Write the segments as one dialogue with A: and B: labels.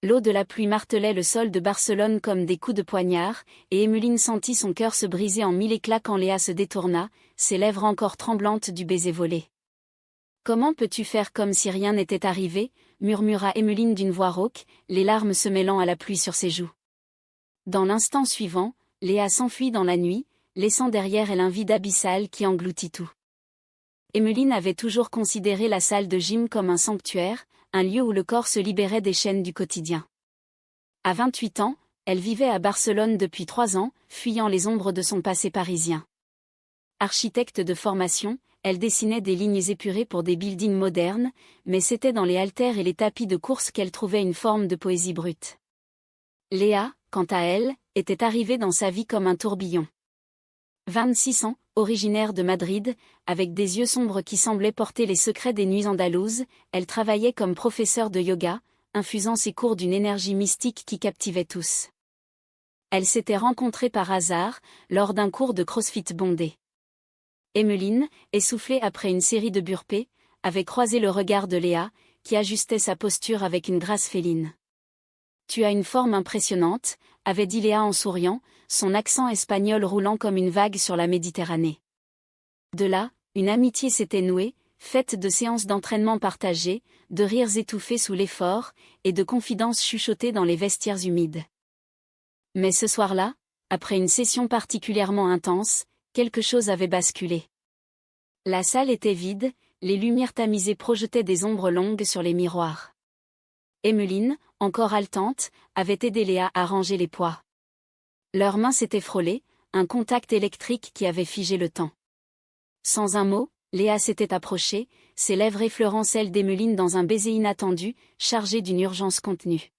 A: L'eau de la pluie martelait le sol de Barcelone comme des coups de poignard, et Emmeline sentit son cœur se briser en mille éclats quand Léa se détourna, ses lèvres encore tremblantes du baiser volé. « Comment peux-tu faire comme si rien n'était arrivé ?» murmura Emmeline d'une voix rauque, les larmes se mêlant à la pluie sur ses joues. Dans l'instant suivant, Léa s'enfuit dans la nuit, laissant derrière elle un vide abyssal qui engloutit tout. Emmeline avait toujours considéré la salle de gym comme un sanctuaire, un lieu où le corps se libérait des chaînes du quotidien. À 28 ans, elle vivait à Barcelone depuis 3 ans, fuyant les ombres de son passé parisien. Architecte de formation, elle dessinait des lignes épurées pour des buildings modernes, mais c'était dans les haltères et les tapis de course qu'elle trouvait une forme de poésie brute. Léa, quant à elle, était arrivée dans sa vie comme un tourbillon. 26 ans, originaire de Madrid, avec des yeux sombres qui semblaient porter les secrets des nuits andalouses, elle travaillait comme professeure de yoga, infusant ses cours d'une énergie mystique qui captivait tous. Elle s'était rencontrée par hasard, lors d'un cours de crossfit bondé. Emmeline, essoufflée après une série de burpees, avait croisé le regard de Léa, qui ajustait sa posture avec une grâce féline. « Tu as une forme impressionnante », avait dit Léa en souriant, son accent espagnol roulant comme une vague sur la Méditerranée. De là, une amitié s'était nouée, faite de séances d'entraînement partagées, de rires étouffés sous l'effort, et de confidences chuchotées dans les vestiaires humides. Mais ce soir-là, après une session particulièrement intense, quelque chose avait basculé. La salle était vide, les lumières tamisées projetaient des ombres longues sur les miroirs. Emmeline, encore haletante, avait aidé Léa à ranger les poids. Leurs mains s'étaient frôlées, un contact électrique qui avait figé le temps. Sans un mot, Léa s'était approchée, ses lèvres effleurant celles d'Emmeline dans un baiser inattendu, chargé d'une urgence contenue.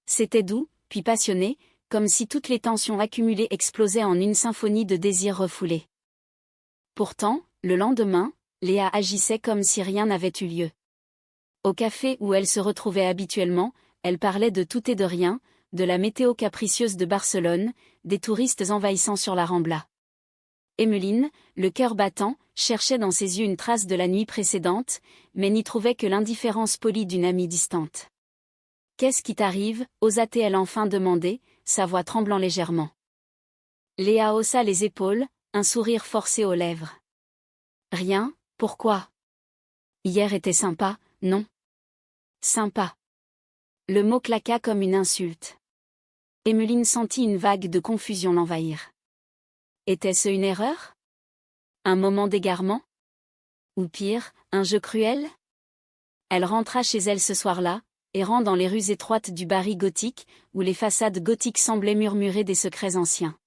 A: C'était doux, puis passionné, comme si toutes les tensions accumulées explosaient en une symphonie de désirs refoulés. Pourtant, le lendemain, Léa agissait comme si rien n'avait eu lieu. Au café où elle se retrouvait habituellement, elle parlait de tout et de rien, de la météo capricieuse de Barcelone, des touristes envahissant sur la Rambla. Emmeline, le cœur battant, cherchait dans ses yeux une trace de la nuit précédente, mais n'y trouvait que l'indifférence polie d'une amie distante. « Qu'est-ce qui t'arrive » osa-t-elle enfin demander, sa voix tremblant légèrement. Léa haussa les épaules, un sourire forcé aux lèvres. « Rien, pourquoi ? Hier était sympa, non ? Sympa. » Le mot claqua comme une insulte. Emmeline sentit une vague de confusion l'envahir. Était-ce une erreur ? Un moment d'égarement ? Ou pire, un jeu cruel ? Elle rentra chez elle ce soir-là, errant dans les rues étroites du Bari gothique, où les façades gothiques semblaient murmurer des secrets anciens.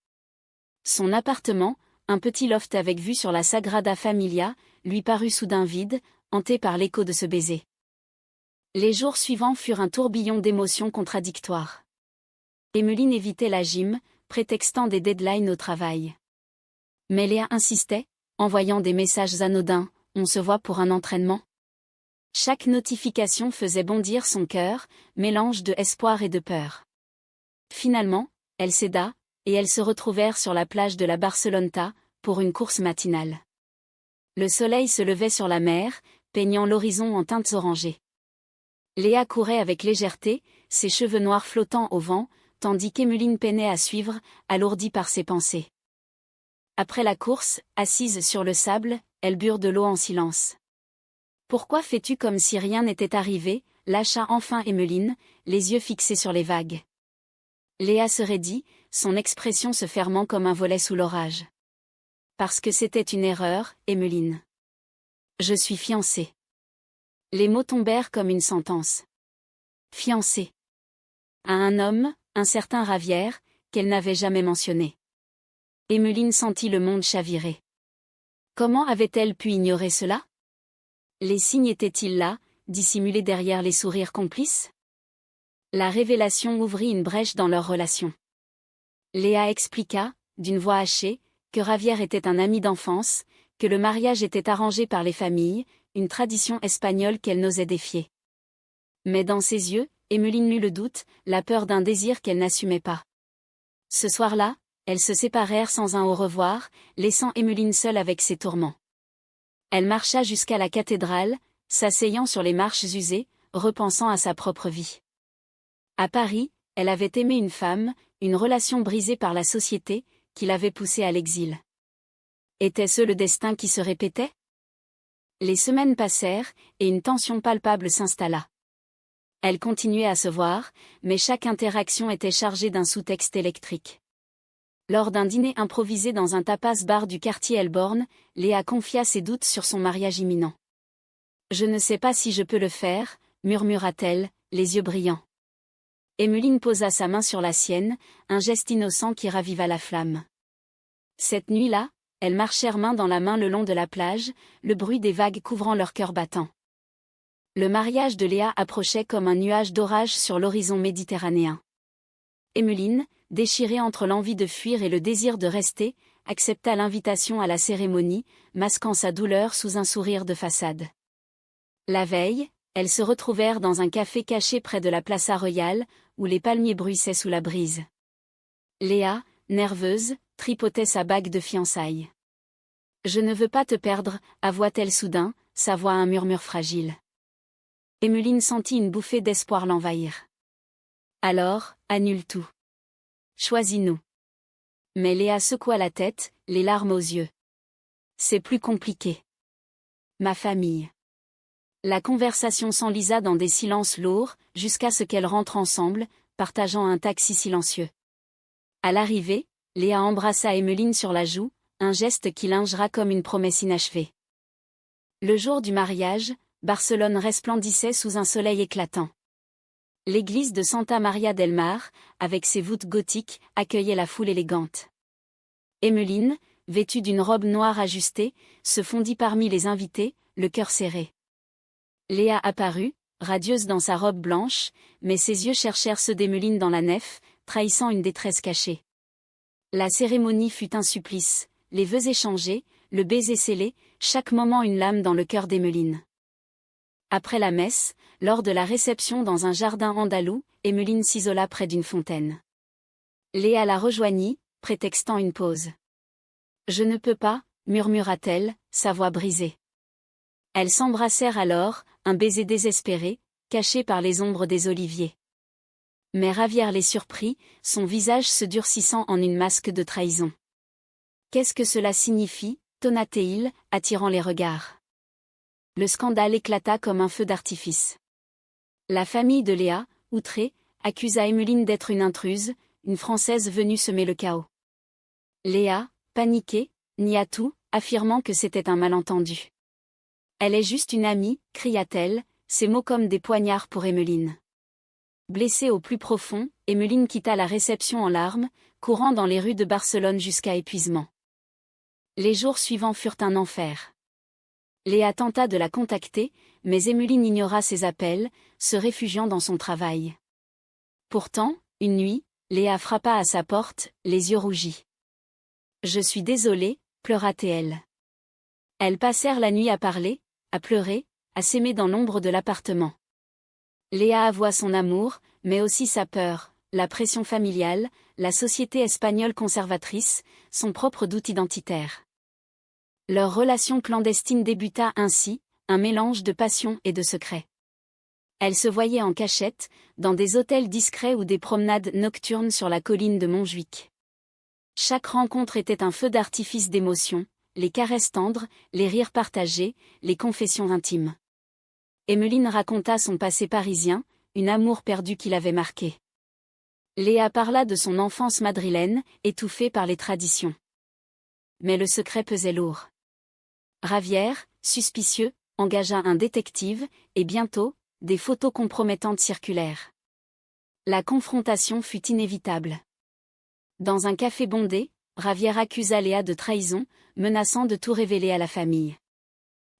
A: Son appartement, un petit loft avec vue sur la Sagrada Familia, lui parut soudain vide, hanté par l'écho de ce baiser. Les jours suivants furent un tourbillon d'émotions contradictoires. Emmeline évitait la gym, prétextant des deadlines au travail. Mais Léa insistait, envoyant des messages anodins, « On se voit pour un entraînement ?» Chaque notification faisait bondir son cœur, mélange de espoir et de peur. Finalement, elle céda, et elles se retrouvèrent sur la plage de la Barceloneta, pour une course matinale. Le soleil se levait sur la mer, peignant l'horizon en teintes orangées. Léa courait avec légèreté, ses cheveux noirs flottant au vent, tandis qu'Emmeline peinait à suivre, alourdie par ses pensées. Après la course, assise sur le sable, elles burent de l'eau en silence. « Pourquoi fais-tu comme si rien n'était arrivé ?» lâcha enfin Emmeline, les yeux fixés sur les vagues. Léa se raidit, son expression se fermant comme un volet sous l'orage. « Parce que c'était une erreur, Emmeline. Je suis fiancée. » Les mots tombèrent comme une sentence. Fiancée. À un homme, un certain Ravière, qu'elle n'avait jamais mentionné. Emmeline sentit le monde chavirer. Comment avait-elle pu ignorer cela ? Les signes étaient-ils là, dissimulés derrière les sourires complices ? La révélation ouvrit une brèche dans leur relation. Léa expliqua, d'une voix hachée, que Ravière était un ami d'enfance, que le mariage était arrangé par les familles, une tradition espagnole qu'elle n'osait défier. Mais dans ses yeux, Emmeline lut le doute, la peur d'un désir qu'elle n'assumait pas. Ce soir-là, elles se séparèrent sans un au revoir, laissant Emmeline seule avec ses tourments. Elle marcha jusqu'à la cathédrale, s'asseyant sur les marches usées, repensant à sa propre vie. À Paris, elle avait aimé une femme, une relation brisée par la société, qui l'avait poussée à l'exil. Était-ce le destin qui se répétait? Les semaines passèrent, et une tension palpable s'installa. Elles continuaient à se voir, mais chaque interaction était chargée d'un sous-texte électrique. Lors d'un dîner improvisé dans un tapas-bar du quartier Elborn, Léa confia ses doutes sur son mariage imminent. « Je ne sais pas si je peux le faire », murmura-t-elle, les yeux brillants. Emmeline posa sa main sur la sienne, un geste innocent qui raviva la flamme. Cette nuit-là, elles marchèrent main dans la main le long de la plage, le bruit des vagues couvrant leur cœur battant. Le mariage de Léa approchait comme un nuage d'orage sur l'horizon méditerranéen. Emmeline, déchirée entre l'envie de fuir et le désir de rester, accepta l'invitation à la cérémonie, masquant sa douleur sous un sourire de façade. La veille, elles se retrouvèrent dans un café caché près de la Plaza Royale, où les palmiers bruissaient sous la brise. Léa, nerveuse, tripotait sa bague de fiançailles. « Je ne veux pas te perdre », avoua-t-elle soudain, sa voix un murmure fragile. Emmeline sentit une bouffée d'espoir l'envahir. « Alors, annule tout. Choisis-nous. » Mais Léa secoua la tête, les larmes aux yeux. « C'est plus compliqué. Ma famille. » La conversation s'enlisa dans des silences lourds, jusqu'à ce qu'elles rentrent ensemble, partageant un taxi silencieux. À l'arrivée, Léa embrassa Emmeline sur la joue, un geste qui lingera comme une promesse inachevée. Le jour du mariage, Barcelone resplendissait sous un soleil éclatant. L'église de Santa Maria del Mar, avec ses voûtes gothiques, accueillait la foule élégante. Emmeline, vêtue d'une robe noire ajustée, se fondit parmi les invités, le cœur serré. Léa apparut, radieuse dans sa robe blanche, mais ses yeux cherchèrent ceux d'Emmeline dans la nef, trahissant une détresse cachée. La cérémonie fut un supplice, les vœux échangés, le baiser scellé, chaque moment une lame dans le cœur d'Emmeline. Après la messe, lors de la réception dans un jardin andalou, Emmeline s'isola près d'une fontaine. Léa la rejoignit, prétextant une pause. « Je ne peux pas », murmura-t-elle, sa voix brisée. Elles s'embrassèrent alors, un baiser désespéré, caché par les ombres des oliviers. Mais Ravière les surprit, son visage se durcissant en une masque de trahison. « Qu'est-ce que cela signifie » tonna-t-il, attirant les regards. Le scandale éclata comme un feu d'artifice. La famille de Léa, outrée, accusa Emmeline d'être une intruse, une Française venue semer le chaos. Léa, paniquée, nia tout, affirmant que c'était un malentendu. « Elle est juste une amie », cria-t-elle, ces mots comme des poignards pour Emmeline. Blessée au plus profond, Emmeline quitta la réception en larmes, courant dans les rues de Barcelone jusqu'à épuisement. Les jours suivants furent un enfer. Léa tenta de la contacter, mais Emmeline ignora ses appels, se réfugiant dans son travail. Pourtant, une nuit, Léa frappa à sa porte, les yeux rougis. « Je suis désolée », pleura-t-elle. Elles passèrent la nuit à parler, à pleurer, à s'aimer dans l'ombre de l'appartement. Léa avoua son amour, mais aussi sa peur, la pression familiale, la société espagnole conservatrice, son propre doute identitaire. Leur relation clandestine débuta ainsi, un mélange de passion et de secret. Elles se voyaient en cachette, dans des hôtels discrets ou des promenades nocturnes sur la colline de Montjuic. Chaque rencontre était un feu d'artifice d'émotions, les caresses tendres, les rires partagés, les confessions intimes. Emmeline raconta son passé parisien, une amour perdue qui l'avait marquée. Léa parla de son enfance madrilène, étouffée par les traditions. Mais le secret pesait lourd. Ravière, suspicieux, engagea un détective, et bientôt, des photos compromettantes circulèrent. La confrontation fut inévitable. Dans un café bondé, Ravière accusa Léa de trahison, menaçant de tout révéler à la famille.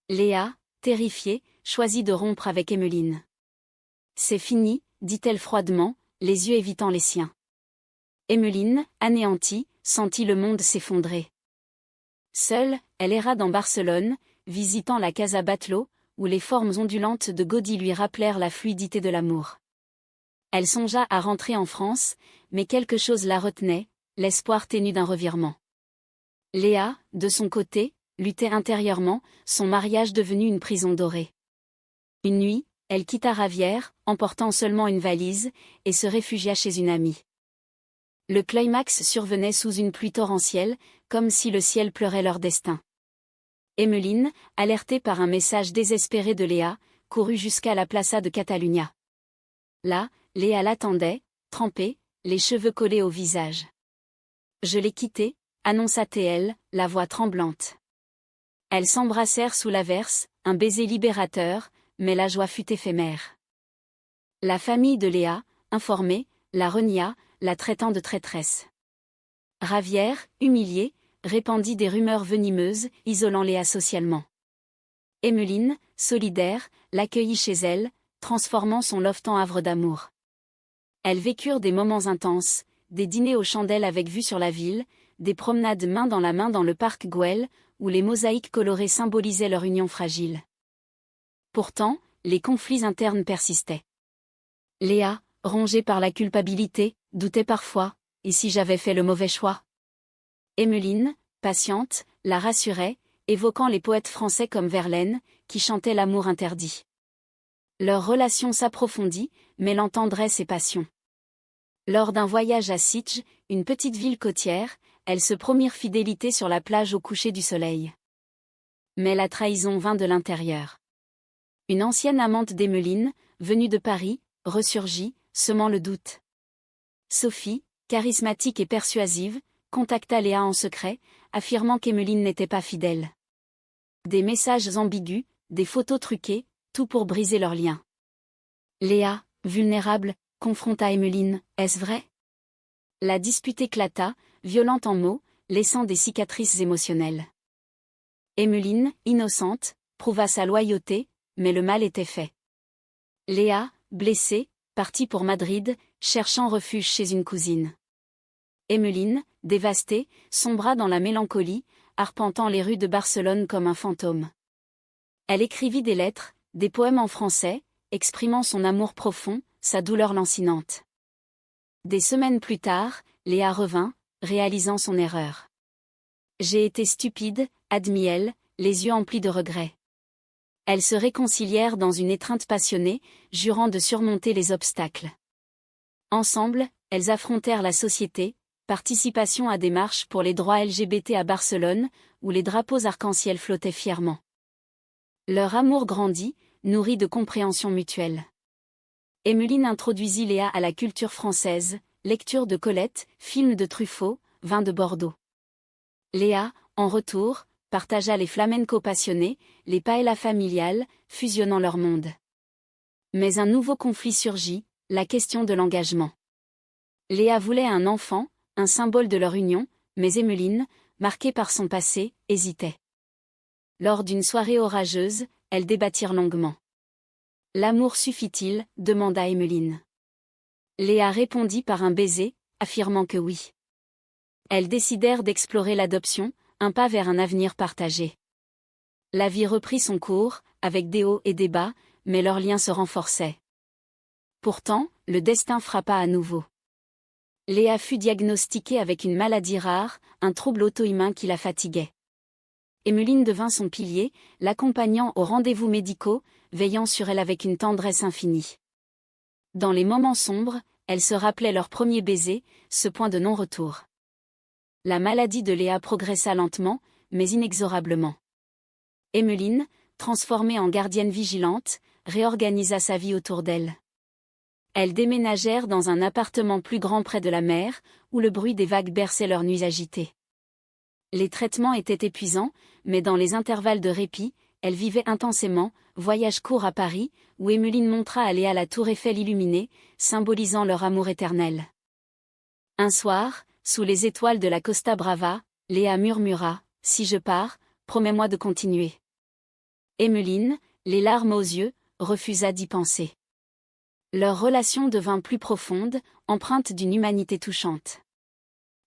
A: Léa, terrifiée, choisit de rompre avec Emmeline. « C'est fini », dit-elle froidement, les yeux évitant les siens. Emmeline, anéantie, sentit le monde s'effondrer. Seule, elle erra dans Barcelone, visitant la Casa Batlló, où les formes ondulantes de Gaudí lui rappelèrent la fluidité de l'amour. Elle songea à rentrer en France, mais quelque chose la retenait, l'espoir ténu d'un revirement. Léa, de son côté, luttait intérieurement, son mariage devenu une prison dorée. Une nuit, Elle quitta Ravière, emportant seulement une valise, et se réfugia chez une amie. Le climax survenait sous une pluie torrentielle, comme si le ciel pleurait leur destin. Emmeline, alertée par un message désespéré de Léa, courut jusqu'à la Plaça de Catalunya. Là, Léa l'attendait, trempée, les cheveux collés au visage. « Je l'ai quitté », annonça-t-elle, la voix tremblante. Elles s'embrassèrent sous l'averse, un baiser libérateur, mais la joie fut éphémère. La famille de Léa, informée, la renia, la traitant de traîtresse. Ravière, humiliée, répandit des rumeurs venimeuses, isolant Léa socialement. Emmeline, solidaire, l'accueillit chez elle, transformant son loft en havre d'amour. Elles vécurent des moments intenses, des dîners aux chandelles avec vue sur la ville, des promenades main dans la main dans le parc Güell, où les mosaïques colorées symbolisaient leur union fragile. Pourtant, les conflits internes persistaient. Léa, rongée par la culpabilité, doutait parfois, « et si j'avais fait le mauvais choix ?» Emmeline, patiente, la rassurait, évoquant les poètes français comme Verlaine, qui chantaient l'amour interdit. Leur relation s'approfondit, mêlant tendresse et passion. Lors d'un voyage à Sitges, une petite ville côtière, elles se promirent fidélité sur la plage au coucher du soleil. Mais la trahison vint de l'intérieur. Une ancienne amante d'Emmeline, venue de Paris, ressurgit, semant le doute. Sophie, charismatique et persuasive, contacta Léa en secret, affirmant qu'Emmeline n'était pas fidèle. Des messages ambigus, des photos truquées, tout pour briser leur lien. Léa, vulnérable, confronta Emmeline, « Est-ce vrai ?» La dispute éclata, violente en mots, laissant des cicatrices émotionnelles. Emmeline, innocente, prouva sa loyauté, mais le mal était fait. Léa, blessée, partit pour Madrid, cherchant refuge chez une cousine. Emmeline, dévastée, sombra dans la mélancolie, arpentant les rues de Barcelone comme un fantôme. Elle écrivit des lettres, des poèmes en français, exprimant son amour profond, sa douleur lancinante. Des semaines plus tard, Léa revint, réalisant son erreur. « J'ai été stupide », admit-elle, les yeux emplis de regret. Elles se réconcilièrent dans une étreinte passionnée, jurant de surmonter les obstacles. Ensemble, elles affrontèrent la société, participation à des marches pour les droits LGBT à Barcelone, où les drapeaux arc-en-ciel flottaient fièrement. Leur amour grandit, nourri de compréhension mutuelle. Emmeline introduisit Léa à la culture française, lecture de Colette, film de Truffaut, vin de Bordeaux. Léa, en retour, partagea les flamencos passionnés, les paellas familiales, fusionnant leurs mondes. Mais un nouveau conflit surgit, la question de l'engagement. Léa voulait un enfant, un symbole de leur union, mais Emmeline, marquée par son passé, hésitait. Lors d'une soirée orageuse, elles débattirent longuement. « L'amour suffit-il » demanda Emmeline. Léa répondit par un baiser, affirmant que oui. Elles décidèrent d'explorer l'adoption, un pas vers un avenir partagé. La vie reprit son cours, avec des hauts et des bas, mais leurs liens se renforçaient. Pourtant, le destin frappa à nouveau. Léa fut diagnostiquée avec une maladie rare, un trouble auto-immun qui la fatiguait. Emmeline devint son pilier, l'accompagnant aux rendez-vous médicaux, veillant sur elle avec une tendresse infinie. Dans les moments sombres, elle se rappelait leur premier baiser, ce point de non-retour. La maladie de Léa progressa lentement, mais inexorablement. Emmeline, transformée en gardienne vigilante, réorganisa sa vie autour d'elle. Elles déménagèrent dans un appartement plus grand près de la mer, où le bruit des vagues berçait leurs nuits agitées. Les traitements étaient épuisants, mais dans les intervalles de répit, elles vivaient intensément, voyage court à Paris, où Emmeline montra à Léa la tour Eiffel illuminée, symbolisant leur amour éternel. Un soir, sous les étoiles de la Costa Brava, Léa murmura, « Si je pars, promets-moi de continuer. » Emmeline, les larmes aux yeux, refusa d'y penser. Leur relation devint plus profonde, empreinte d'une humanité touchante.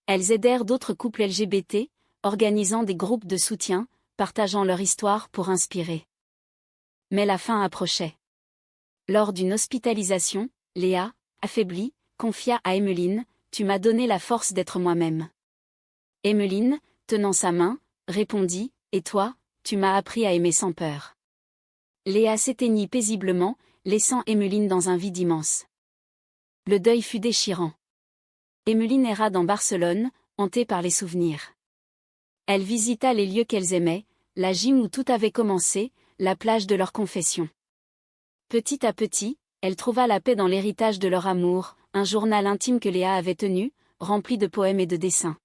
A: Elles aidèrent d'autres couples LGBT, organisant des groupes de soutien, partageant leur histoire pour inspirer. Mais la fin approchait. Lors d'une hospitalisation, Léa, affaiblie, confia à Emmeline, « Tu m'as donné la force d'être moi-même. » Emmeline, tenant sa main, répondit, « Et toi, tu m'as appris à aimer sans peur. » Léa s'éteignit paisiblement, laissant Emmeline dans un vide immense. Le deuil fut déchirant. Emmeline erra dans Barcelone, hantée par les souvenirs. Elle visita les lieux qu'elles aimaient, la gym où tout avait commencé, la plage de leur confession. Petit à petit, elle trouva la paix dans l'héritage de leur amour, un journal intime que Léa avait tenu, rempli de poèmes et de dessins.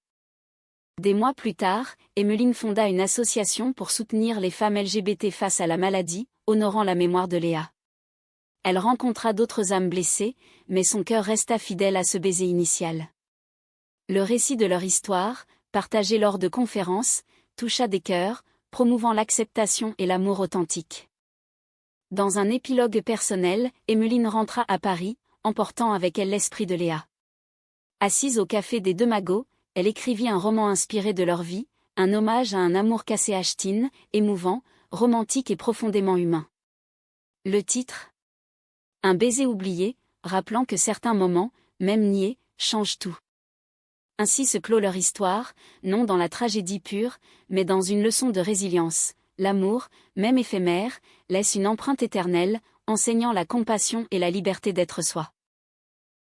A: Des mois plus tard, Emmeline fonda une association pour soutenir les femmes LGBT face à la maladie, honorant la mémoire de Léa. Elle rencontra d'autres âmes blessées, mais son cœur resta fidèle à ce baiser initial. Le récit de leur histoire, partagé lors de conférences, toucha des cœurs, promouvant l'acceptation et l'amour authentique. Dans un épilogue personnel, Emmeline rentra à Paris, emportant avec elle l'esprit de Léa. Assise au café des Deux Magots, elle écrivit un roman inspiré de leur vie, un hommage à un amour cassé à Ch'tine, émouvant, romantique et profondément humain. Le titre ? Un baiser oublié, rappelant que certains moments, même niais, changent tout. Ainsi se clôt leur histoire, non dans la tragédie pure, mais dans une leçon de résilience. L'amour, même éphémère, laisse une empreinte éternelle, enseignant la compassion et la liberté d'être soi.